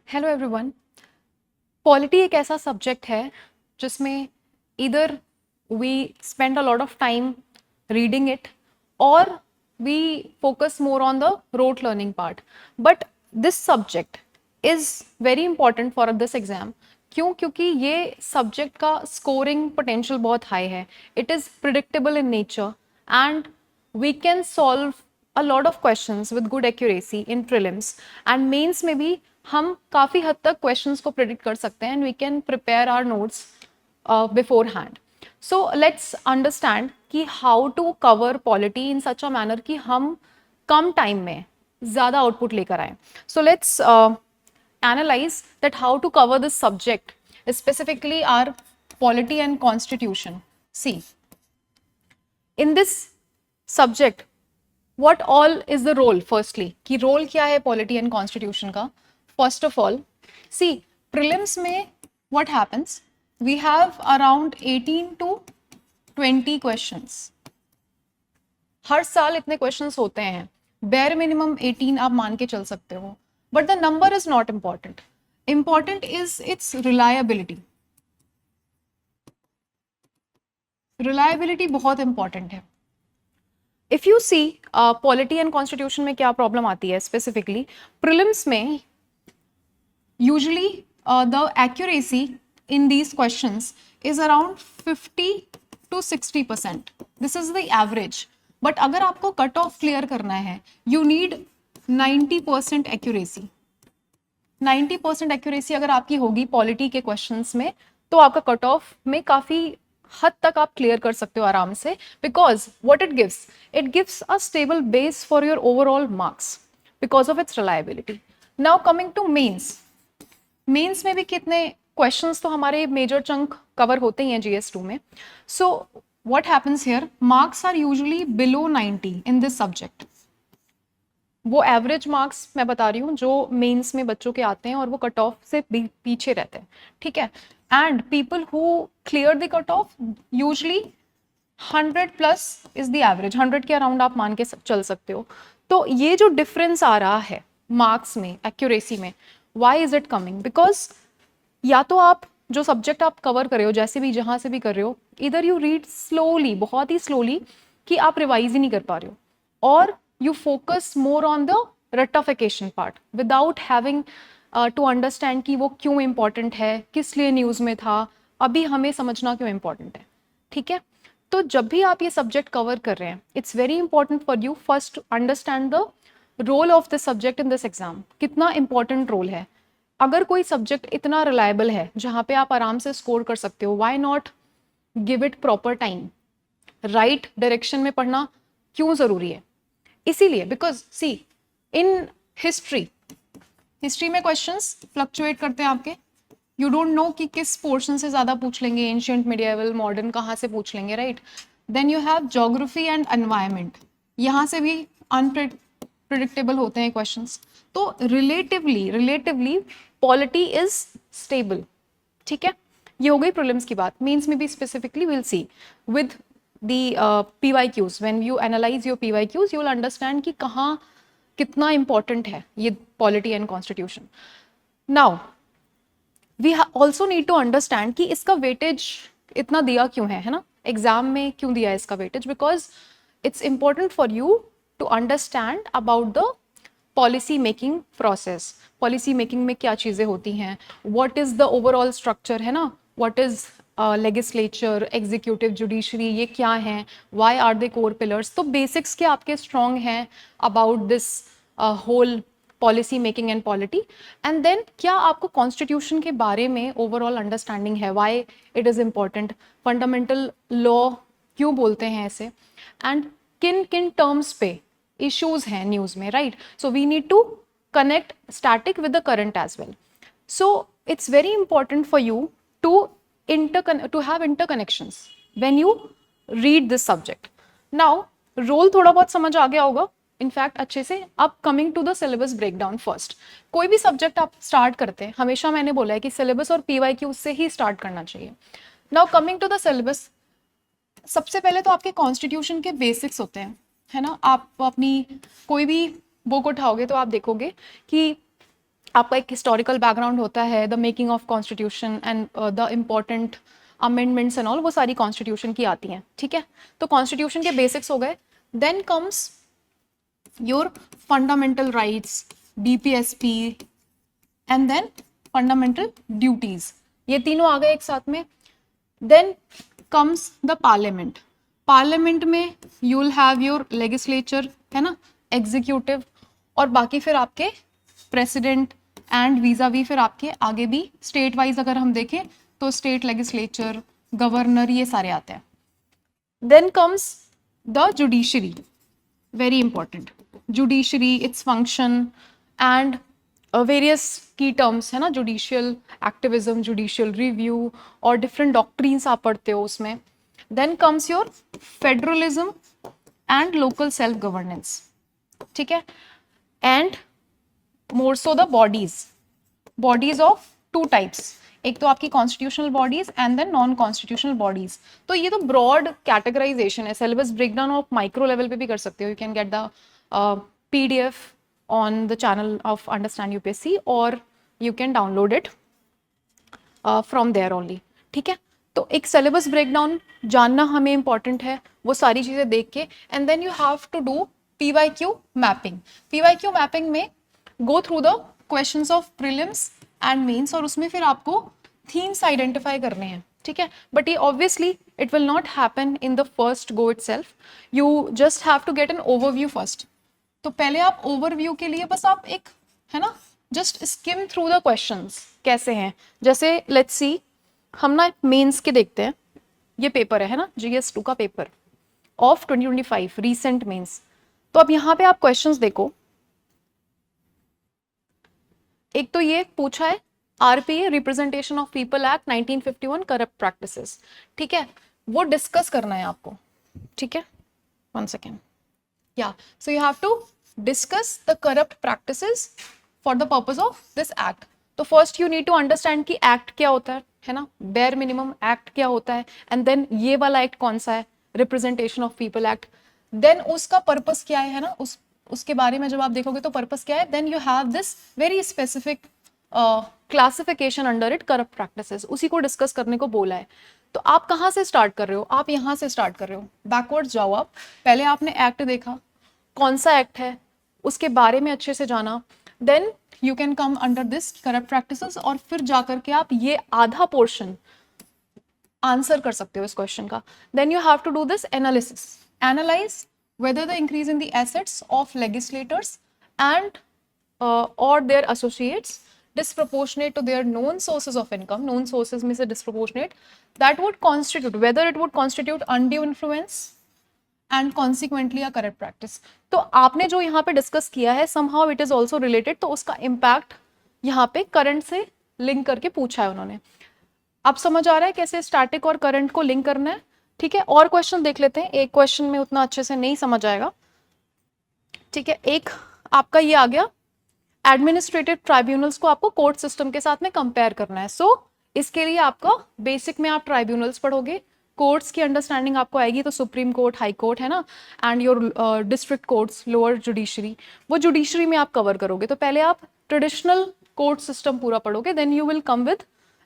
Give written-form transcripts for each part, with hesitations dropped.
Hello everyone. Polity एक ऐसा subject है जिसमें इधर we spend a lot of time reading it और we focus more on the rote learning part, but this subject is very important for this exam. क्योंकि ये subject का scoring potential बहुत हाई है। It is predictable in nature and we can solve a lot of questions with good accuracy in prelims and mains में भी हम काफ़ी हद तक questions को predict कर सकते हैं and we can prepare our notes beforehand. So let's understand कि how to cover polity in such a manner कि हम कम time में ज़्यादा output लेकर आए. So let's analyze that how to cover this subject, specifically our polity and constitution. See, in this subject what all is the role? Firstly कि role क्या है polity and constitution का? First of all, see, prelims में what happens, we have around 18 to 20 questions. हर साल इतने questions होते हैं, bare minimum 18 आप मान के चल सकते हो, but the number is not important. Important is its reliability. Reliability बहुत important है. If you see polity and constitution में क्या प्रॉब्लम आती है स्पेसिफिकली प्रिलिम्स में, usually the accuracy in these questions is around 50 to 60%. This is the average, but अगर आपको cut off clear करना है यू नीड 90% एक्यूरेसी. 90% एक्यूरेसी अगर आपकी होगी पॉलिटी के क्वेश्चंस में तो आपका कट ऑफ में काफी हद तक आप क्लियर कर सकते हो आराम से, because what it gives a stable base for your overall marks because of its reliability. Now coming to mains, mains में भी कितने क्वेश्चंस तो हमारे मेजर चंक कवर होते ही हैं GS2 में. So what happens here, marks are usually below 90 in this subject. वो average marks मैं बता रही हूँ जो मेंस में बच्चों के आते हैं और वो कट ऑफ से पीछे रहते हैं, ठीक है. And people who clear the cut off usually 100 plus is the average, 100 के अराउंड आप मान के चल सकते हो. तो ये जो डिफरेंस आ रहा है मार्क्स में, एक्यूरेसी में, why is it coming? Because या तो आप जो सब्जेक्ट आप कवर कर रहे हो जैसे भी जहां से भी कर रहे हो, इधर यू रीड स्लोली, बहुत ही स्लोली, कि आप रिवाइज ही नहीं कर पा रहे हो, और you focus more on the rectification part without having to understand कि वो क्यों important है, किस लिए न्यूज़ में था, अभी हमें समझना क्यों important है, ठीक है. तो जब भी आप ये सब्जेक्ट कवर कर रहे हैं, it's very important for you first to understand the role of this subject in this exam. कितना इंपॉर्टेंट रोल है. अगर कोई सब्जेक्ट इतना रिलायबल है जहाँ पे आप आराम से स्कोर कर सकते हो, why not give it proper time. Right direction में पढ़ना क्यों ज़रूरी है? इसीलिए बिकॉज सी, इन हिस्ट्री में क्वेश्चंस फ्लक्चुएट करते हैं आपके. यू डोंट नो कि किस पोर्शन से ज्यादा पूछ लेंगे, एंशियंट, मिडिएवल, मॉडर्न, कहाँ से पूछ लेंगे, right. Then you have geography and environment, यहाँ से भी अनप्रिडिक्टेबल होते हैं क्वेश्चंस. तो रिलेटिवली पॉलिटी इज स्टेबल, ठीक है. ये हो गई प्रीलिम्स की बात. मेंस में भी specifically will see with the PYQs. When you analyze your PYQs, you will understand कि कहाँ कितना important है ये polity and constitution. Now, we also need to understand कि इसका weightage इतना दिया क्यों है ना, एग्जाम में क्यों दिया है इसका weightage? Because it's important for you to understand about the policy making process. Policy making में क्या चीज़ें होती हैं, what is the overall structure है ना, what is legislature, executive, judiciary, ये क्या हैं, why are they core pillars. तो बेसिक्स के आपके स्ट्रॉन्ग हैं about this whole policy making and polity. And then क्या आपको कॉन्स्टिट्यूशन के बारे में ओवरऑल अंडरस्टैंडिंग है, why it is important, fundamental law क्यों बोलते हैं ऐसे, एंड किन किन टर्म्स पे इश्यूज हैं न्यूज़ में, right. So we need to connect static with the current as well. So it's very important for you to have interconnections when you read this subject. Now role थोड़ा बहुत समझ आ गया होगा in fact अच्छे से. अब coming to the syllabus breakdown. First, कोई भी सब्जेक्ट आप स्टार्ट करते हैं, हमेशा मैंने बोला है कि सिलेबस और PYQ से ही स्टार्ट करना चाहिए. Now coming to the syllabus, सबसे पहले तो आपके कॉन्स्टिट्यूशन के बेसिक्स होते हैं, है ना. आप अपनी कोई भी बुक उठाओगे तो आप देखोगे कि आपका एक हिस्टोरिकल बैकग्राउंड होता है, the making of constitution and the important amendments and all, वो सारी कॉन्स्टिट्यूशन की आती हैं, ठीक है। तो कॉन्स्टिट्यूशन के बेसिक्स हो गए। Then comes your fundamental rights, BPSP, and then fundamental duties, ये तीनों आ गए एक साथ में। Then comes the parliament. Parliament में you will have your legislature, है ना, एग्जीक्यूटिव, और बाकी फिर आपके प्रेसिडेंट एंड वीजा वी फिर आपके आगे भी स्टेट वाइज अगर हम देखें तो स्टेट लेजिस्लेचर, गवर्नर, ये सारे आते हैं। Then comes the judiciary, very important, judiciary, its function, and various key terms है ना, judicial activism, judicial review, और different doctrines आप पढ़ते हो उसमें। then comes your federalism and local self governance, ठीक है। and more so the bodies of two types, एक तो आपकी constitutional bodies and then non constitutional bodies. तो ये तो ब्रॉड कैटेगराइजेशन है, सिलेबस ब्रेकडाउन आप माइक्रो लेवल पे भी कर सकते हो। You can get the PDF on the channel of understand UPSC, और you can download it from there only, ठीक है। तो एक सिलेबस ब्रेकडाउन जानना हमें इंपॉर्टेंट है, वो सारी चीजें देख के, and then you have to do PYQ mapping. PYQ mapping में go through the questions of prelims and mains, और उसमें फिर आपको थीम्स आइडेंटिफाई करने हैं, ठीक है। बट ये obviously it will not happen in the first go itself, you just have to get an overview first. तो पहले आप ओवरव्यू के लिए बस आप एक, है ना, just scheme through the questions कैसे हैं। जैसे लेट्स सी, हम ना मेंस के देखते हैं, ये पेपर है ना, GS2 का पेपर ऑफ 2025 रीसेंट मेंस। तो अब यहाँ पे आप क्वेश्चंस देखो, एक तो ये पूछा है RPA, representation of people act 1951, corrupt practices, ठीक है, वो डिस्कस करना है आपको, ठीक है। 1 सेकेंड, या so you have to discuss the corrupt practices for the purpose of this act. तो first you need to understand कि एक्ट क्या होता है ना, बेयर मिनिमम एक्ट क्या होता है, एंड देन ये वाला एक्ट कौन सा है, representation of people act. Then उसका पर्पस क्या है ना, उसके बारे में जब आप देखोगे तो पर्पस क्या है, then you have this very specific classification under it, corrupt practices, उसी को डिस्कस करने को बोला है। तो आप कहाँ से स्टार्ट कर रहे हो, आप यहाँ से स्टार्ट कर रहे हो, बैकवर्ड्स जाओ आप। पहले आपने एक्ट देखा, कौन सा एक्ट है, उसके बारे में अच्छे से जाना, then you can come under this corrupt practices, और फिर जाकर के आप ये आधा पोर्शन आंसर कर सकते हो इस क्वेश्चन का। Then you have to do this analysis, analyse whether the increase in the assets of legislators and or their associates disproportionate to their known sources of income, known sources means disproportionate, that would constitute, whether it would constitute undue influence and consequently a corrupt practice। तो आपने जो यहाँ पे discuss किया है somehow it is also related, तो उसका impact यहाँ पे करंट से लिंक करके पूछा है उन्होंने। अब समझ आ रहा है कैसे स्टैटिक और करंट को लिंक करना है, ठीक है। और क्वेश्चन देख लेते हैं, एक क्वेश्चन में उतना अच्छे से नहीं समझ आएगा, ठीक है। एक आपका ये आ गया, एडमिनिस्ट्रेटिव ट्राइब्यूनल्स को आपको कोर्ट सिस्टम के साथ में कंपेयर करना है। सो इसके लिए आपका बेसिक में आप ट्राइब्यूनल्स पढ़ोगे, कोर्ट्स की अंडरस्टैंडिंग आपको आएगी, तो सुप्रीम कोर्ट, हाई कोर्ट, है ना, and your district courts, lower judiciary, वो जुडिशरी में आप कवर करोगे। तो पहले आप ट्रेडिशनल कोर्ट सिस्टम पूरा पढ़ोगे, then you will come with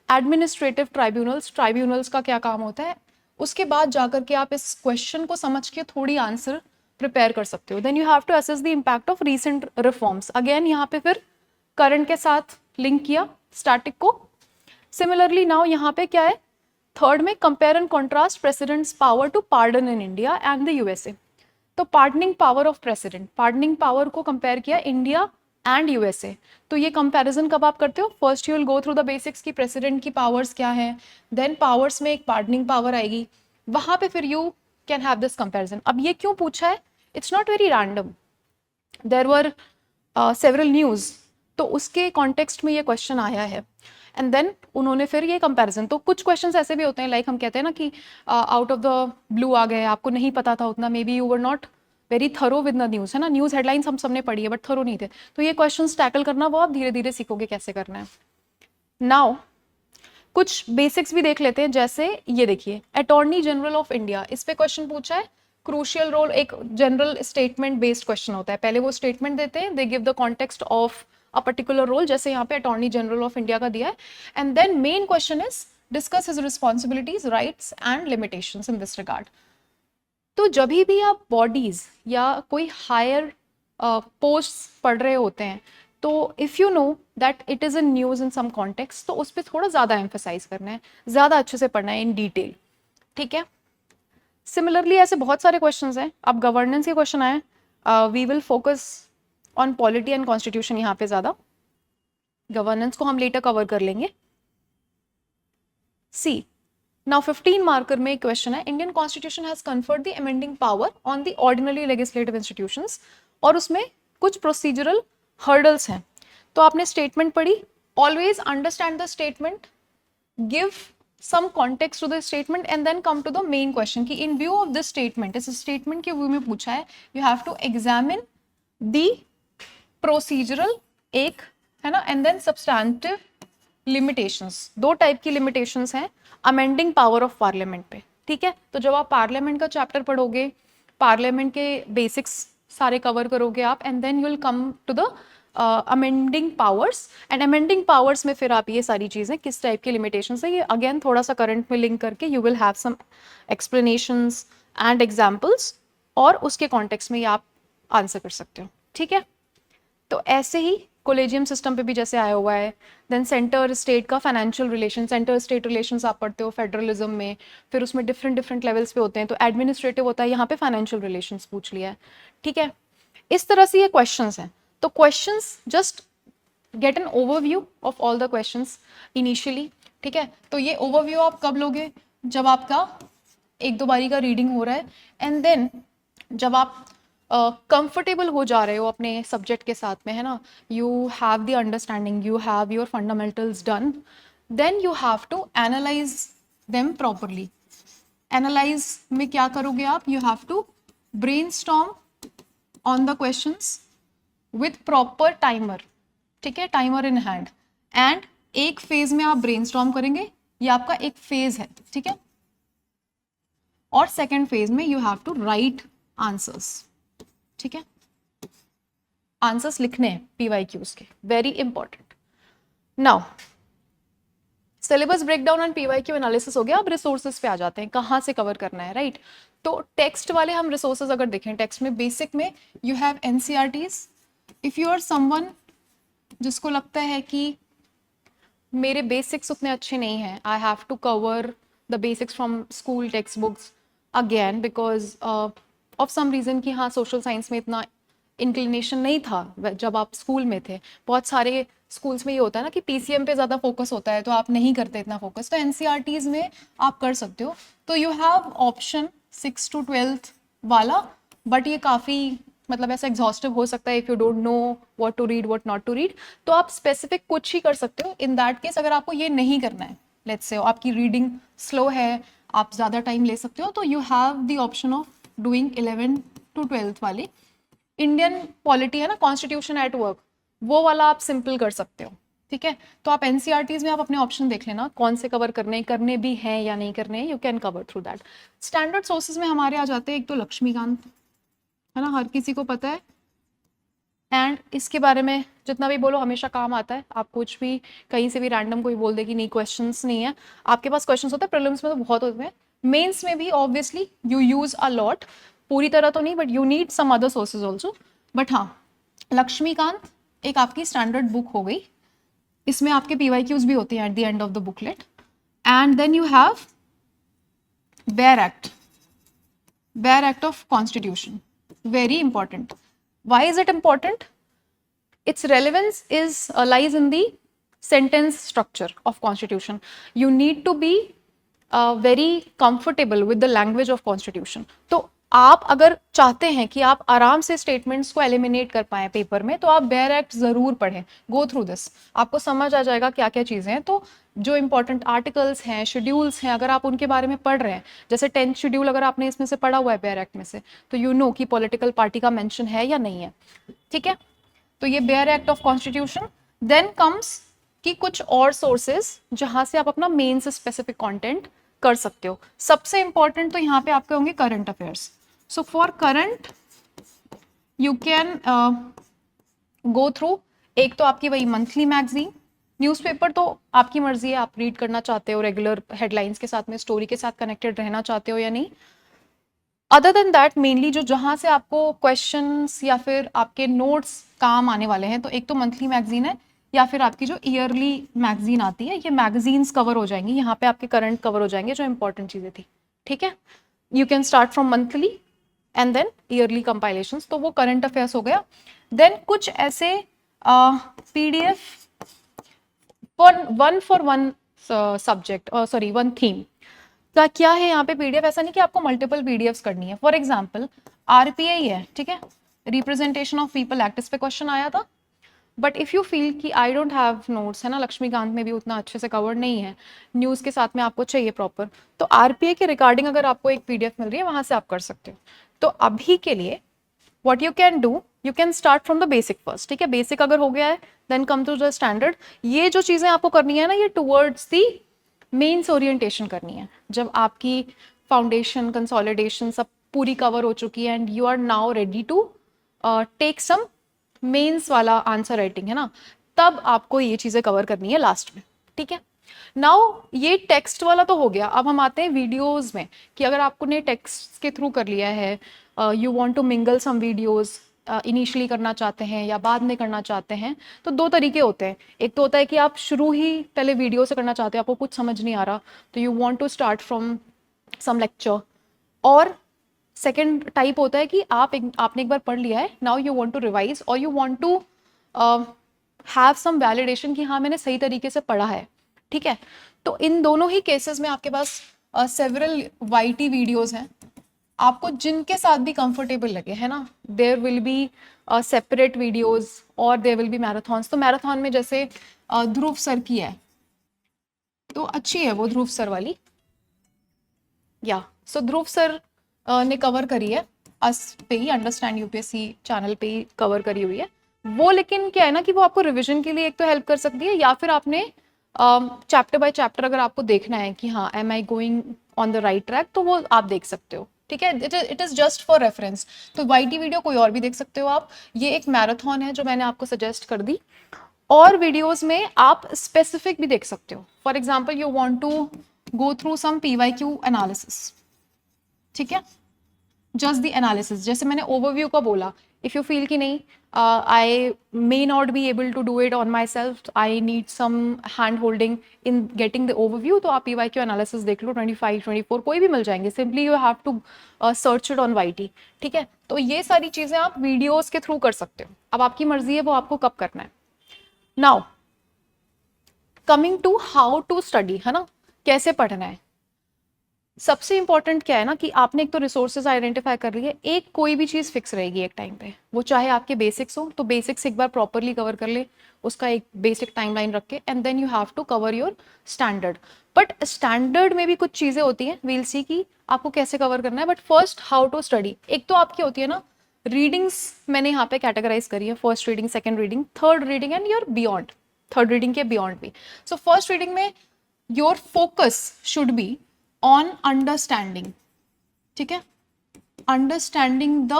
administrative tribunals, tribunals का क्या काम होता है, उसके बाद जाकर के आप इस क्वेश्चन को समझ के थोड़ी आंसर प्रिपेयर कर सकते हो। Then you have to assess the impact of recent reforms, again यहाँ पे फिर करंट के साथ लिंक किया स्टैटिक को। सिमिलरली नाउ यहाँ पे क्या है, थर्ड में compare and contrast presidents power to pardon in India and the USA। तो pardoning power of president, pardoning power को कंपेयर किया इंडिया एंड USA। तो ये कंपैरिजन कब आप करते हो, first you will go through the basics की प्रेसिडेंट की पावर्स क्या है, देन पावर्स में एक पार्डनिंग पावर आएगी, वहां पे फिर you can have this comparison. अब ये क्यों पूछा है, it's not very random, there were several news, तो उसके कॉन्टेक्स्ट में ये क्वेश्चन आया है, एंड देन उन्होंने फिर ये कंपैरिजन। तो कुछ क्वेश्चंस ऐसे भी होते हैं, लाइक हम कहते हैं ना कि आउट ऑफ द ब्लू आ गए, आपको नहीं पता था उतना, may be you were not very thorough with the news, है ना, न्यूज़ हेडलाइंस हम सबने पढ़ी है बट थरो नहीं थे। तो ये क्वेश्चंस टैकल करना वो आप धीरे धीरे सीखोगे कैसे करना है। नाउ कुछ बेसिक्स भी देख लेते हैं, जैसे ये देखिए, अटॉर्नी जनरल ऑफ इंडिया, इस पे क्वेश्चन पूछा है, क्रूशियल रोल, एक जनरल स्टेटमेंट बेस्ड क्वेश्चन होता है। पहले वो स्टेटमेंट देते हैं, they give the context of a particular role, जैसे यहाँ पे अटॉर्नी जनरल ऑफ इंडिया का दिया है. And then main question is discuss his responsibilities, rights and limitations in this regard. तो जब भी आप बॉडीज या कोई हायर पोस्ट पढ़ रहे होते हैं, तो if you know that it is in news in some context, तो उस पर थोड़ा ज़्यादा एम्फेसाइज करना है, ज़्यादा अच्छे से पढ़ना है इन डिटेल. ठीक है. सिमिलरली ऐसे बहुत सारे क्वेश्चंस हैं. अब गवर्नेंस के क्वेश्चन आए, we will focus on polity and constitution यहाँ पे ज़्यादा. गवर्नेंस को हम लेटर कवर कर लेंगे. सी नाउ 15 मार्कर में एक क्वेश्चन है, Indian constitution has conferred the amending power on the ordinary legislative institutions, और उसमें कुछ प्रोसीजरल हर्डल्स हैं. तो आपने स्टेटमेंट पढ़ी, always understand the statement, give some context to the statement and then come to the main question कि in view of this statement, इस statement के व्यू में पूछा है, you have to examine the procedural एक है ना, and then substantive limitations. दो टाइप की limitations हैं amending power of parliament पे. ठीक है. तो जब आप पार्लियामेंट का चैप्टर पढ़ोगे, पार्लियामेंट के बेसिक्स सारे कवर करोगे आप, and then you will come to the amending powers. And amending powers में फिर आप ये सारी चीज़ें किस टाइप की लिमिटेशंस है, ये अगेन थोड़ा सा करंट में लिंक करके you will have some explanations and examples, और उसके कॉन्टेक्स्ट में ये आप आंसर कर सकते हो. ठीक है. तो ऐसे ही कोलेजियम सिस्टम पे भी जैसे आया हुआ है. देन सेंटर स्टेट का financial relation, centre state relations आप पढ़ते हो फेडरलिज्म में, फिर उसमें डिफरेंट डिफरेंट लेवल्स पे होते हैं. तो एडमिनिस्ट्रेटिव होता है, यहाँ पे फाइनेंशियल रिलेशंस पूछ लिया है. ठीक है. इस तरह से ये क्वेश्चंस हैं. तो questions just get an overview of all the questions initially. ठीक है. तो ये ओवरव्यू आप कब लोगे, जब आपका एक दो बारी का रीडिंग हो रहा है, एंड देन जब आप कंफर्टेबल हो जा रहे हो अपने सब्जेक्ट के साथ में, है ना, you have the understanding, you have your fundamentals done, then you have to analyse them properly. Analyse में क्या करोगे आप, you have to brainstorm on the questions with proper timer. ठीक है. टाइमर इन हैंड, एंड एक phase में आप brainstorm करेंगे, ये आपका एक फेज है. ठीक है. और सेकेंड फेज में you have to write answers. ठीक है. आंसर्स लिखने हैं पीवाईक्यूज के, very important. Now syllabus breakdown and PYQ analysis हो गया. अब रिसोर्सेज पे आ जाते हैं, कहाँ से कवर करना है. राइट. तो टेक्स्ट वाले हम रिसोर्सेज अगर देखें, टेक्स्ट में बेसिक में you have NCERTs. If you are someone जिसको लगता है कि मेरे बेसिक्स उतने अच्छे नहीं हैं, I have to cover the basics from school text books again, because of some reason कि हाँ सोशल साइंस में इतना इंक्लिनेशन नहीं था जब आप स्कूल में थे. बहुत सारे स्कूल्स में ये होता है ना कि पीसीएम पे ज़्यादा फोकस होता है, तो आप नहीं करते इतना फोकस. तो एनसीईआरटीज में आप कर सकते हो. तो यू हैव ऑप्शन 6 to 12 वाला, बट ये काफ़ी मतलब ऐसा एग्जॉस्टिव हो सकता है if you don't know what to read what not to read. तो आप स्पेसिफिक कुछ ही कर सकते हो. इन दैट केस अगर आपको ये नहीं करना है, लेट्स से आपकी रीडिंग स्लो है, आप ज़्यादा टाइम ले सकते हो, तो you have the option of doing 11 to 12 वाली. इंडियन पॉलिटी है ना, कॉन्स्टिट्यूशन एट वर्क, वो वाला आप सिंपल कर सकते हो. ठीक है. तो आप एनसीईआरटीज में आप अपने ऑप्शन देख लेना कौन से कवर करने भी हैं या नहीं करने हैं, you can cover through that. Standard sources में हमारे आ जाते हैं एक तो लक्ष्मीकांत, है ना, हर किसी को पता है. एंड इसके बारे में जितना भी बोलो हमेशा काम आता है. आप कुछ भी कहीं से भी रैंडम कोई बोल दे कि नहीं क्वेश्चंस नहीं है, आपके पास क्वेश्चंस होते हैं. प्रीलिम्स में तो बहुत होते हैं, मेंस में भी obviously you use a lot, पूरी तरह तो नहीं, but you need some other sources also. But हाँ, लक्ष्मीकांत एक आपकी स्टैंडर्ड बुक हो गई. इसमें आपके पीवाईक्यूज भी होती हैं at the end of the booklet. And then you have bare act of constitution, very important. Why is it important? Its relevance is lies in the sentence structure of constitution. You need to be very comfortable with the language of constitution. तो आप अगर चाहते हैं कि आप आराम से statements को एलिमिनेट कर पाएं पेपर में, तो आप बेयर एक्ट जरूर पढ़ें. गो थ्रू दिस, आपको समझ आ जाएगा क्या क्या चीज़ें हैं. तो जो इंपॉर्टेंट आर्टिकल्स हैं, शेड्यूल्स हैं, अगर आप उनके बारे में पढ़ रहे हैं, जैसे 10th शेड्यूल अगर आपने इसमें से पढ़ा हुआ है बेयर एक्ट में से, तो यू नो कि पॉलिटिकल पार्टी का मेंशन है या नहीं है. ठीक है. तो ये bare act of constitution. Then comes कि कुछ और सोर्सेज जहां से आप अपना मेन से स्पेसिफिक कंटेंट कर सकते हो. सबसे इंपॉर्टेंट तो यहाँ पे आपके होंगे current affairs. So for current you can go through एक तो आपकी वही मंथली मैगजीन, न्यूज़पेपर तो आपकी मर्जी है, आप रीड करना चाहते हो रेगुलर हेडलाइंस के साथ में, स्टोरी के साथ कनेक्टेड रहना चाहते हो या नहीं। अदर देन दैट मेनली जो जहां से आपको क्वेश्चंस या फिर आपके नोट्स काम आने वाले हैं, तो एक तो मंथली मैगजीन है या फिर आपकी जो ईयरली मैगजीन आती है, ये मैगजीन्स कवर हो जाएंगी, यहाँ पे आपके करंट कवर हो जाएंगे जो इंपॉर्टेंट चीजें थी, ठीक है। You can start from monthly and then yearly compilations, तो वो करंट अफेयर्स हो गया। देन कुछ ऐसे PDF one for one subject, sorry one theme का क्या है यहाँ पे पीडीएफ, ऐसा नहीं कि आपको मल्टीपल पीडीएफ्स करनी है। फॉर एग्जाम्पल आरपीआई है, ठीक है, रिप्रेजेंटेशन ऑफ पीपल एक्ट, इस पे क्वेश्चन आया था। बट इफ यू फील कि आई डोंट हैव नोट्स, है ना, लक्ष्मीकांत में भी उतना अच्छे से कवर नहीं है, न्यूज़ के साथ में आपको चाहिए प्रॉपर, तो आरपीआई के रिगार्डिंग अगर आपको एक पीडीएफ मिल रही है वहां से आप कर सकते हो। तो अभी के लिए what you can do, you can start from the basic first, ठीक है। बेसिक अगर हो गया है then come to the standard। ये जो चीजें आपको करनी है ना, ये towards the मेंस ओरिएंटेशन करनी है, जब आपकी फाउंडेशन कंसोलिडेशन सब पूरी कवर हो चुकी है and you are now ready to take some mains वाला आंसर राइटिंग, है ना, तब आपको ये चीजें कवर करनी है लास्ट में, ठीक है। नाउ ये टेक्स्ट वाला तो हो गया, अब हम आते हैं वीडियोस में, कि अगर आपने टेक्स्ट के थ्रू कर लिया है, you want to mingle some videos, initially करना चाहते हैं या बाद में करना चाहते हैं, तो दो तरीके होते हैं। एक तो होता है कि आप शुरू ही पहले वीडियो से करना चाहते हो, आपको कुछ समझ नहीं आ रहा, तो you want to start from some lecture. और सेकेंड टाइप होता है कि आपने एक बार पढ़ लिया है, now you want to revise और you want to have some validation कि हाँ मैंने सही तरीके से पढ़ा है, ठीक है। तो इन दोनों ही केसेस में आपके पास सेवरल वाईटी वीडियोस हैं, आपको जिनके साथ भी कंफर्टेबल लगे, है ना। There will be separate videos और देयर विल बी मैराथॉन्स। तो मैराथन में जैसे ध्रुव सर की है, तो अच्छी है वो ध्रुव सर वाली, या सो ध्रुव सर ने कवर करी है, अस पे ही, अंडरस्टैंड यूपीएससी चैनल पे ही कवर करी हुई है वो। लेकिन क्या है ना कि वो आपको रिविजन के लिए एक तो हेल्प कर सकती है, या फिर आपने चैप्टर बाय चैप्टर अगर आपको देखना है कि हाँ am I going on the right track, तो वो आप देख सकते हो, ठीक है। It is just for reference. तो वाईटी वीडियो कोई और भी देख सकते हो आप, ये एक मैराथन है जो मैंने आपको सजेस्ट कर दी। और वीडियोस में आप स्पेसिफिक भी देख सकते हो, for example you want to go through some PYQ analysis, ठीक है, जस्ट द एनालिसिस, जैसे मैंने ओवरव्यू का बोला, इफ यू फील कि नहीं I may not be able to do it on myself, I need some hand holding in getting the overview, तो आप पीवाईक्यू एनालिसिस देख लो, 25 24 कोई भी मिल जाएंगे, simply you have to search it on YT, ठीक है। तो ये सारी चीजें आप वीडियोस के थ्रू कर सकते हो, अब आपकी मर्जी है वो आपको कब करना है। Now coming to how to study, है ना, कैसे पढ़ना है। सबसे इंपॉर्टेंट क्या है ना कि आपने एक तो रिसोर्सेज आइडेंटिफाई कर रही है, एक कोई भी चीज फिक्स रहेगी एक टाइम पे, वो चाहे आपके बेसिक्स हो, तो बेसिक्स एक बार प्रॉपरली कवर कर ले, उसका एक बेसिक टाइमलाइन रख के, and then you have to cover your standard. But standard में भी कुछ चीजें होती हैं, वील सी की आपको कैसे कवर करना है। But first how to study, एक तो आपकी होती है ना रीडिंग्स, मैंने यहाँ पे कैटेगराइज करी है, first reading, second reading, third reading and your beyond, third reading के बियॉन्ड भी। सो फर्स्ट रीडिंग में your focus should be on understanding, ठीक है, understanding the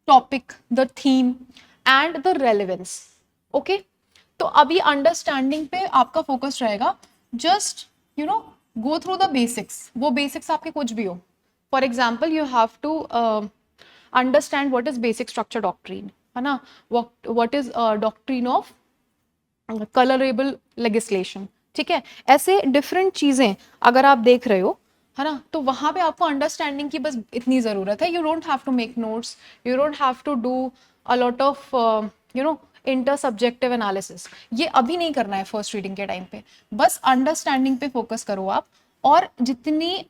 topic, the theme and the relevance, okay. तो अभी understanding पे आपका focus रहेगा, just you know go through the basics, वो बेसिक्स आपके कुछ भी हो। For example you have to understand what is basic structure doctrine, है ना, what is doctrine of colourable legislation, ठीक है। ऐसे डिफरेंट चीजें अगर आप देख रहे हो, है ना, तो वहां पे आपको अंडरस्टैंडिंग की बस इतनी जरूरत है। You don't have to make notes, you don't have to do a lot of you know inter subjective analysis, ये अभी नहीं करना है फर्स्ट रीडिंग के टाइम पे, बस अंडरस्टैंडिंग पे फोकस करो आप। और जितनी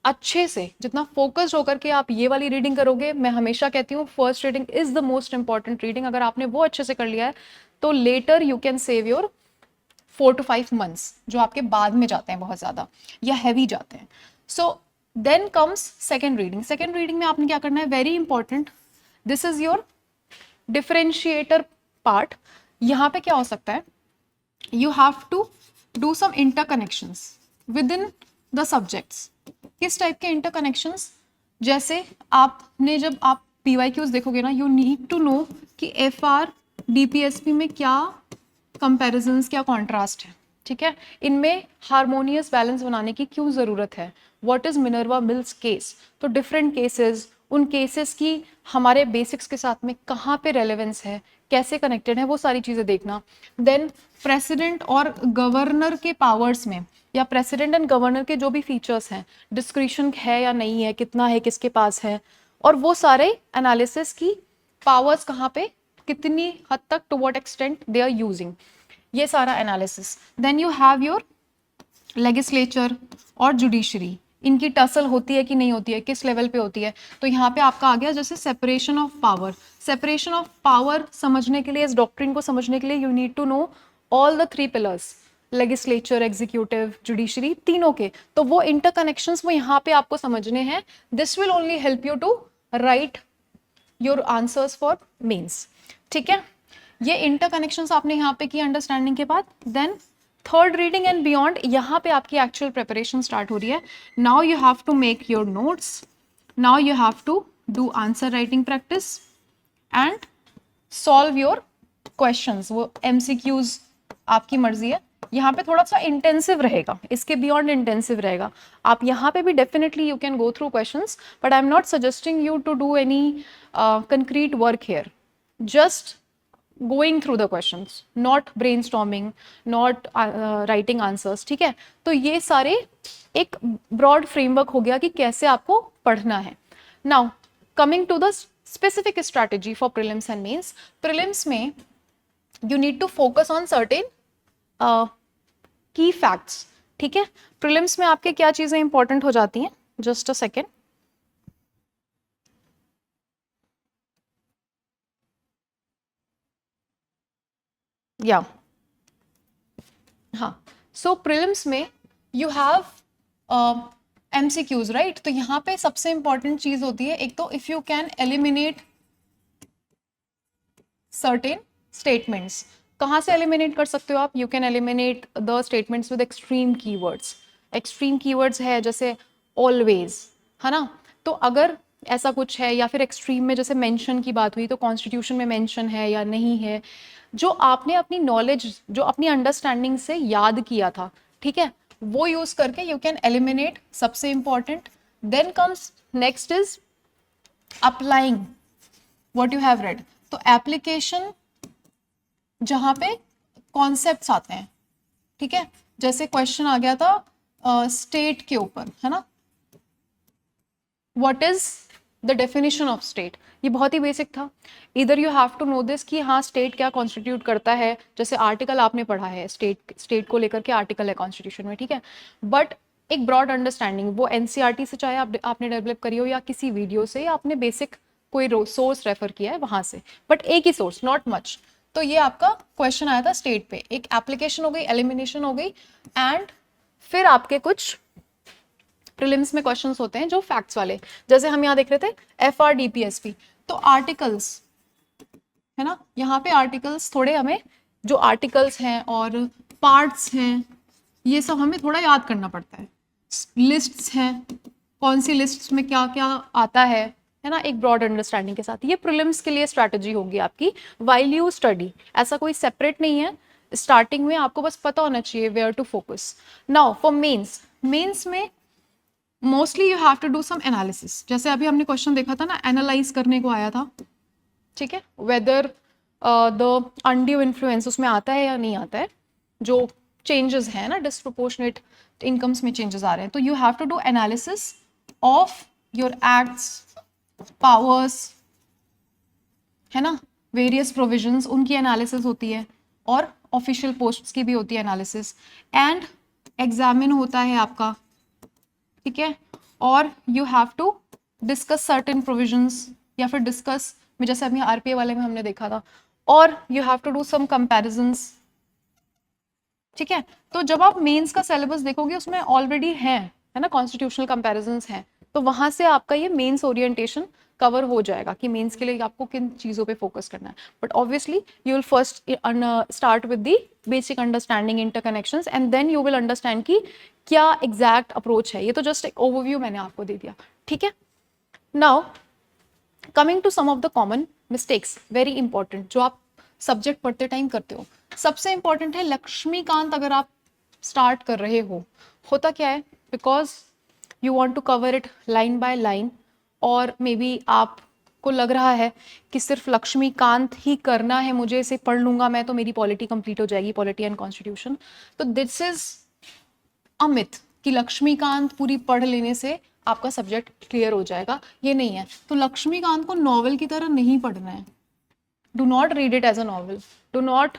अच्छे से, जितना फोकस्ड होकर के आप ये वाली रीडिंग करोगे, मैं हमेशा कहती हूँ first reading is the most important reading, अगर आपने वो अच्छे से कर लिया है तो later you can save your 4 to 5 months, जो आपके बाद में जाते हैं बहुत ज्यादा या हैवी जाते हैं। So then comes second reading. Second reading में आपने क्या करना है, very important, this is your differentiator part. यहाँ पे क्या हो सकता है, you have to do some interconnections within the subjects. किस टाइप के इंटरकनेक्शंस, जैसे आपने जब आप पीवाईक्यूज देखोगे ना, यू नीड टू नो कि एफ आर डीपीएसपी में क्या कंपैरिजंस, क्या कॉन्ट्रास्ट है, ठीक है। इनमें हार्मोनियस बैलेंस बनाने की क्यों ज़रूरत है, what is Minerva mills case, तो डिफरेंट केसेस, उन केसेस की हमारे बेसिक्स के साथ में कहाँ पे रेलेवेंस है, कैसे कनेक्टेड है, वो सारी चीज़ें देखना। देन प्रेसिडेंट और गवर्नर के पावर्स में, या प्रेसिडेंट एंड गवर्नर के जो भी फीचर्स हैं, डिस्क्रिशन है या नहीं है, कितना है, किसके पास है, और वो सारे एनालिसिस की पावर्स कहाँ पे, कितनी हद तक, to what extent they are using, ये सारा analysis. Then you have your legislature और जुडिशरी, इनकी टसल होती है कि नहीं होती है, किस लेवल पे होती है। तो यहाँ पे आपका आ गया जैसे separation of power. Separation of power समझने के लिए, इस डॉक्ट्रिन को समझने के लिए, you need to know all the three pillars, legislature, executive, judiciary, तीनों के। तो वो इंटरकनेक्शंस वो यहाँ पे आपको समझने हैं। This will only help you to write your answers for mains, ठीक है। ये इंटरकनेक्शंस आपने यहाँ पे की अंडरस्टैंडिंग के बाद, then third reading and beyond, यहाँ पे आपकी एक्चुअल प्रिपरेशन स्टार्ट हो रही है। Now you have to make your notes, now you have to do answer writing practice and solve your questions. वो एमसीक्यूज आपकी मर्जी है, यहाँ पे थोड़ा सा इंटेंसिव रहेगा, इसके बियॉन्ड इंटेंसिव रहेगा। आप यहाँ पे भी definitely you can go through questions, but I am not suggesting you to do any concrete work here, just going through the questions, not brainstorming, not writing answers, ठीक है। तो ये सारे एक broad framework हो गया कि कैसे आपको पढ़ना है। Now coming to the specific strategy for prelims and mains, prelims में you need to focus on certain key facts, ठीक है। prelims में आपके क्या चीजें इंपॉर्टेंट हो जाती हैं, just a second, या हाँ, सो प्रिलिम्स में यू हैव एमसीक्यूज, राइट। तो यहाँ पे सबसे इंपॉर्टेंट चीज होती है, एक तो if you can eliminate certain statements. कहाँ से एलिमिनेट कर सकते हो आप, you can eliminate the statements with extreme keywords. Extreme keywords है जैसे ऑलवेज, है ना। तो अगर ऐसा कुछ है, या फिर एक्सट्रीम में जैसे मेंशन की बात हुई, तो कॉन्स्टिट्यूशन में मेंशन है या नहीं है, जो आपने अपनी नॉलेज, जो अपनी अंडरस्टैंडिंग से याद किया था, ठीक है, वो यूज करके यू कैन एलिमिनेट, सबसे important. Then comes next is applying what you have read. तो एप्लीकेशन, जहां पे कॉन्सेप्ट्स आते हैं, ठीक है, जैसे क्वेश्चन आ गया था स्टेट के ऊपर, है ना, what is the definition of state, ये बहुत ही बेसिक था। इधर you have to know this कि हाँ स्टेट क्या कॉन्स्टिट्यूट करता है, जैसे आर्टिकल आपने पढ़ा है, स्टेट को लेकर के आर्टिकल है कॉन्स्टिट्यूशन में, ठीक है। बट एक ब्रॉड अंडरस्टैंडिंग, वो एनसीईआरटी से चाहे आपने डेवलप करी हो, या किसी वीडियो से, या आपने बेसिक कोई सोर्स रेफर किया है वहां से, बट एक ही सोर्स, नॉट मच। तो ये आपका क्वेश्चन आया था स्टेट पे, एक एप्लीकेशन हो गई, एलिमिनेशन हो गई, एंड फिर आपके कुछ प्रीलिम्स में क्वेश्चंस होते हैं जो फैक्ट्स वाले, जैसे हम यहाँ देख रहे थे FRDPSP। तो आर्टिकल्स, है ना, यहाँ पे आर्टिकल्स थोड़े हमें, जो आर्टिकल्स हैं और पार्ट्स हैं, ये सब हमें थोड़ा याद करना पड़ता है। लिस्ट्स हैं, कौन सी लिस्ट्स में क्या क्या आता है ना, एक ब्रॉड अंडरस्टैंडिंग के साथ। ये प्रीलिम्स के लिए स्ट्रैटेजी होगी आपकी व्हाइल यू स्टडी, ऐसा कोई सेपरेट नहीं है। स्टार्टिंग में आपको बस पता होना चाहिए where to focus. Now for mains, mains में mostly you have to do some analysis. जैसे अभी हमने क्वेश्चन देखा था ना, एनालाइज करने को आया था, ठीक है, वेदर द अनड्यू इन्फ्लुएंस उसमें आता है या नहीं आता है, जो चेंजेस है ना, डिस्प्रोपोर्शनेट इनकम्स में चेंजेस आ रहे हैं, तो you have to do analysis of your acts, powers, है ना, वेरियस प्रोविजंस, उनकी एनालिसिस होती है, और ऑफिशियल पोस्ट्स की भी होती है एनालिसिस, एंड एग्जामिन होता है आपका, ठीक है। और you have to discuss certain provisions, या फिर डिस्कस में, जैसे अभी आरपीए वाले में हमने देखा था, और you have to do some comparisons, ठीक है। तो जब आप मेंस का सिलेबस देखोगे, उसमें ऑलरेडी है ना, कॉन्स्टिट्यूशनल कंपैरिजंस हैं, तो वहां से आपका ये मेंस ओरिएंटेशन कवर हो जाएगा कि मेंस के लिए आपको किन चीज़ों पे फोकस करना है। बट obviously you will first start with the basic understanding, interconnections, and then you will understand कि क्या एग्जैक्ट अप्रोच है। ये तो जस्ट एक ओवरव्यू मैंने आपको दे दिया, ठीक है। Now coming to some of the common mistakes, very important, जो आप सब्जेक्ट पढ़ते टाइम करते हो। सबसे इंपॉर्टेंट है लक्ष्मीकांत, अगर आप स्टार्ट कर रहे हो, होता क्या है, because you want to cover it line by line, और मे बी आपको लग रहा है कि सिर्फ लक्ष्मीकांत ही करना है, मुझे इसे पढ़ लूंगा मैं तो मेरी पॉलिटी कंप्लीट हो जाएगी, पॉलिटी एंड कॉन्स्टिट्यूशन। तो दिस इज अ मिथ कि लक्ष्मीकांत पूरी पढ़ लेने से आपका सब्जेक्ट क्लियर हो जाएगा, ये नहीं है। तो लक्ष्मीकांत को नॉवल की तरह नहीं पढ़ना है। Do not read it as a novel, do not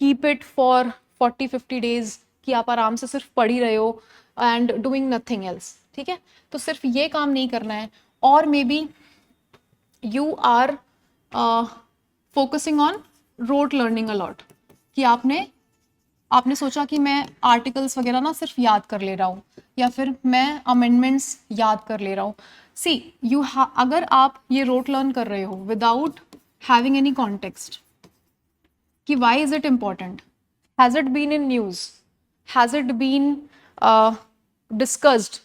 keep it for 40-50 days कि आप आराम से सिर्फ पढ़ ही रहे हो एंड डूइंग नथिंग एल्स, ठीक है। तो सिर्फ ये काम नहीं करना है। और maybe you are focusing on rote learning a lot, कि आपने सोचा कि मैं आर्टिकल्स वगैरह ना सिर्फ याद कर ले रहा हूँ, या फिर मैं अमेंडमेंट्स याद कर ले रहा हूँ। सी अगर आप ये रोट लर्न कर रहे हो विदाउट हैविंग एनी कॉन्टेक्स्ट कि why is it important, has it been in news, has it been discussed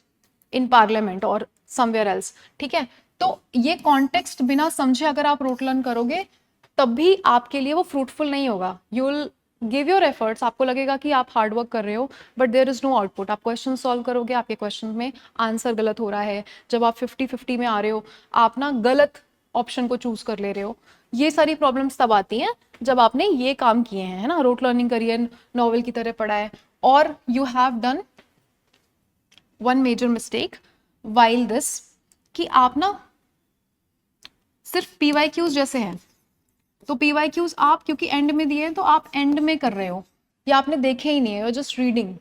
in parliament और समवेयर एल्स, ठीक है। तो ये कॉन्टेक्स्ट बिना समझे अगर आप रोट लर्न करोगे तब भी आपके लिए वो फ्रूटफुल नहीं होगा। You will give your efforts, आपको लगेगा कि आप हार्ड वर्क कर रहे हो, but there is no output. आप क्वेश्चन सॉल्व करोगे, आपके क्वेश्चन में आंसर गलत हो रहा है, जब आप 50-50 में आ रहे हो, आप ना गलत ऑप्शन को चूज कर ले रहे हो। ये सारी प्रॉब्लम्स तब आती हैं जब आपने ये काम किए हैं, है ना, रोट लर्निंग करी है, नॉवल की तरह पढ़ा है, और you have done one major mistake while this, कि आप ना सिर्फ पीवाईक्यूज जैसे हैं, तो पीवाईक्यूज आप क्योंकि एंड में दिए हैं तो आप एंड में कर रहे हो, या आपने देखे ही नहीं है, जस्ट रीडिंग।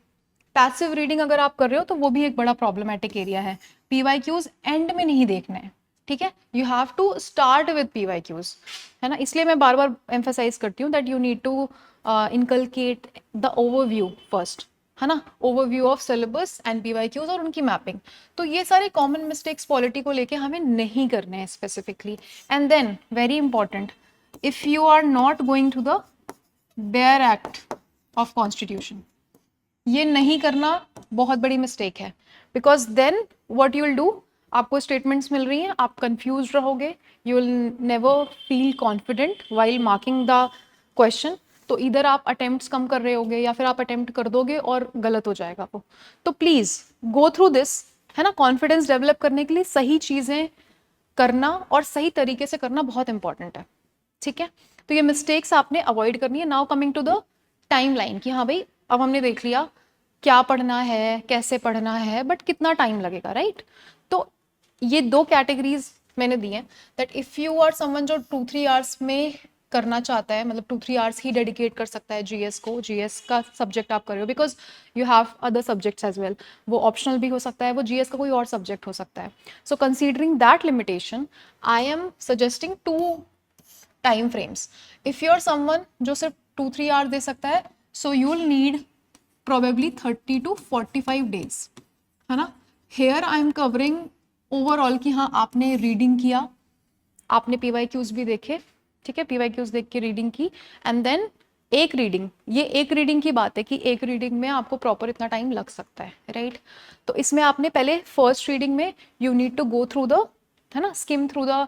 पैसिव रीडिंग अगर आप कर रहे हो तो वो भी एक बड़ा प्रॉब्लमेटिक एरिया है। पीवाईक्यूज एंड में नहीं देखने हैं, ठीक है। You have to start with PYQs, है ना। इसलिए मैं बार बार एम्फेसाइज करती हूँ that you need to inculcate the overview first, है ना, overview of syllabus and PYQs और उनकी मैपिंग। तो ये सारे कॉमन मिस्टेक्स पॉलिटी को लेके हमें नहीं करने हैं specifically. And then very important, if you are not going to the bare act of constitution, ये नहीं करना बहुत बड़ी मिस्टेक है, because then what you will do, आपको स्टेटमेंट्स मिल रही हैं, आप कंफ्यूज रहोगे, you will never feel confident while marking the question. तो इधर आप अटेम्प्ट्स कम कर रहे होगे या फिर आप अटेम्प्ट कर दोगे और गलत हो जाएगा वो। तो प्लीज गो थ्रू दिस, है ना। कॉन्फिडेंस डेवलप करने के लिए सही चीजें करना और सही तरीके से करना बहुत इंपॉर्टेंट है, ठीक है। तो ये मिस्टेक्स आपने अवॉइड करनी है। Now coming to the timeline, कि हाँ भाई अब हमने देख लिया क्या पढ़ना है, कैसे पढ़ना है, बट कितना टाइम लगेगा, राइट। तो ये दो कैटेगरीज मैंने दी हैं, that if you are someone जो 2-3 आवर्स में करना चाहता है, मतलब 2-3 आवर्स ही डेडिकेट कर सकता है जीएस को, जीएस का सब्जेक्ट आप कर रहे हो, because you have other subjects as well, वो ऑप्शनल भी हो सकता है, वो जीएस का कोई और सब्जेक्ट हो सकता है। So considering that limitation, I am suggesting 2 time frames. If you are someone जो सिर्फ 2-3 आवर दे सकता है, so you will need probably 30 to 45 days, है ना। Here I am covering overall कि हाँ आपने रीडिंग किया, आपने पीवाईक्यूज भी देखे, ठीक है, पीवाईक्यूज देख के रीडिंग की, एंड देन एक रीडिंग, ये एक रीडिंग की बात है कि एक रीडिंग में आपको प्रॉपर इतना टाइम लग सकता है, राइट। तो इसमें आपने पहले फर्स्ट रीडिंग में you need to go through the, है ना, स्किम थ्रू द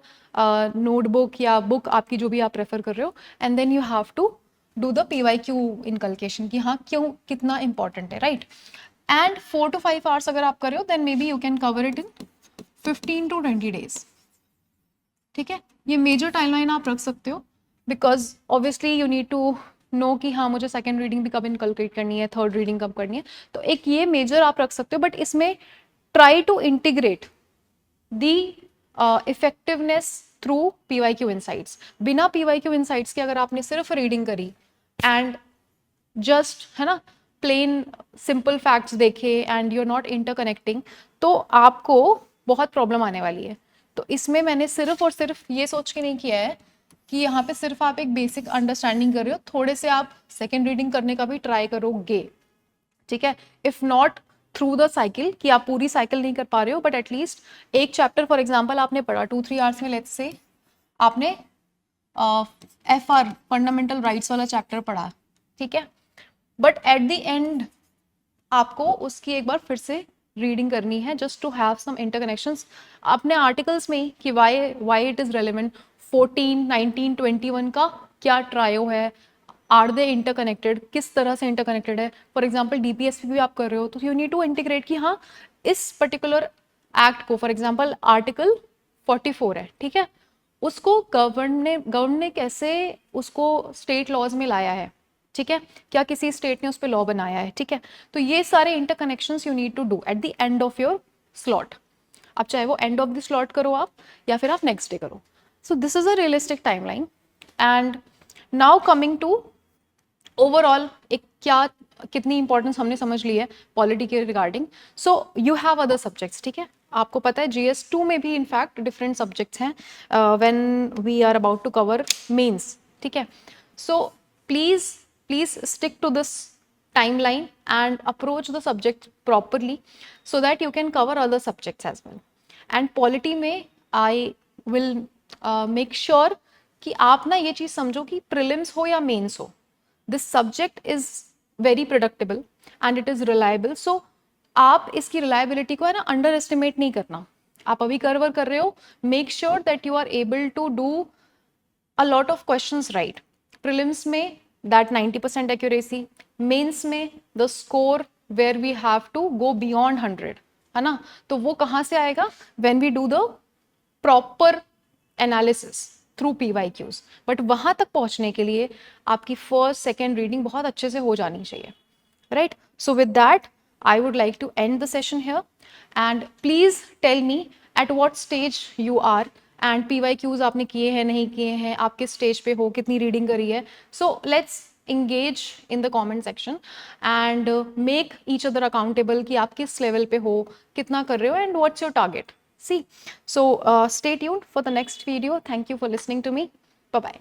नोटबुक या बुक आपकी जो भी आप रेफर कर रहे हो, and then you have to do the PYQ inculcation कि हाँ क्यों कितना इंपॉर्टेंट है, राइट। एंड 4 to 5 आवर्स अगर आप कर रहे हो then maybe you can cover it in 15 to 20 days, ठीक है। ये मेजर टाइमलाइन आप रख सकते हो, because obviously you need to know कि हाँ मुझे सेकेंड रीडिंग भी कब इनकलकेट करनी है, थर्ड रीडिंग कब करनी है, तो एक ये मेजर आप रख सकते हो। बट इसमें try to integrate the effectiveness through PYQ insights. बिना पीवाईक्यू इनसाइट्स के अगर आपने सिर्फ रीडिंग करी एंड जस्ट, है ना, प्लेन सिंपल फैक्ट्स देखे and you are not interconnecting, तो आपको बहुत प्रॉब्लम आने वाली है। तो इसमें मैंने सिर्फ और सिर्फ ये सोच के नहीं किया है कि यहाँ पे सिर्फ आप एक बेसिक अंडरस्टैंडिंग कर रहे हो, थोड़े से आप सेकेंड रीडिंग करने का भी ट्राई करोगे, ठीक है। If not through the cycle, कि आप पूरी साइकिल नहीं कर पा रहे हो, बट एटलीस्ट एक चैप्टर फॉर एग्जाम्पल आपने पढ़ा 2-3 आवर्स में, लेट्स से आपने FR फंडामेंटल राइट्स वाला चैप्टर पढ़ा, ठीक है, बट एट द एंड आपको उसकी एक बार फिर से रीडिंग करनी है just to have some interconnections अपने आर्टिकल्स में ही, कि वाई इट इज रेलिवेंट 14, 19, 21 का क्या ट्रायो है, आर दे इंटरकनेक्टेड, किस तरह से इंटरकनेक्टेड है। फॉर एग्जाम्पल डीपीएसपी भी आप कर रहे हो तो यू नीड टू इंटीग्रेट कि हाँ इस पर्टिकुलर एक्ट को, फॉर एग्जाम्पल आर्टिकल 44 है, ठीक है, उसको गवर्न ने कैसे उसको स्टेट लॉज में लाया है, ठीक है, क्या किसी स्टेट ने उस पर लॉ बनाया है, ठीक है। तो ये सारे interconnections you need to do at the end of your slot. अब चाहे वो एंड ऑफ द स्लॉट करो आप या फिर आप नेक्स्ट डे करो। So this is a realistic timeline. And now coming to overall एक क्या कितनी इंपॉर्टेंस हमने समझ ली है पॉलिटी के regarding. So you have other subjects, ठीक है, आपको पता है GS2 में भी इनफैक्ट डिफरेंट सब्जेक्ट्स हैं when we are about to cover mains, ठीक है। So please stick to this timeline and approach the subject properly so that you can cover other subjects as well. And polity में I will make sure कि आप ना ये चीज समझो कि prelims हो या mains हो, this subject is very predictable and it is reliable. So आप इसकी reliability को है ना अंडर एस्टिमेट नहीं करना। आप अभी कवर कर रहे हो, make sure that you are able to do a lot of questions right. Prelims में that 90% accuracy, मेंस में the score where we have to go beyond 100, है ना। तो वो कहाँ से आएगा, when we do the proper analysis through PYQs। But वहां तक पहुंचने के लिए आपकी फर्स्ट सेकेंड रीडिंग बहुत अच्छे से हो जानी चाहिए, right. So with that I would like to end the session here and please tell me at what stage you are and PYQs आपने किए हैं नहीं किए हैं, आप किस स्टेज पे हो, कितनी रीडिंग करी है। So let's engage in the comment section and make each other accountable कि आप किस लेवल पे हो, कितना कर रहे हो and what's your target. See, so stay tuned for the next video. Thank you for listening to me. Bye bye.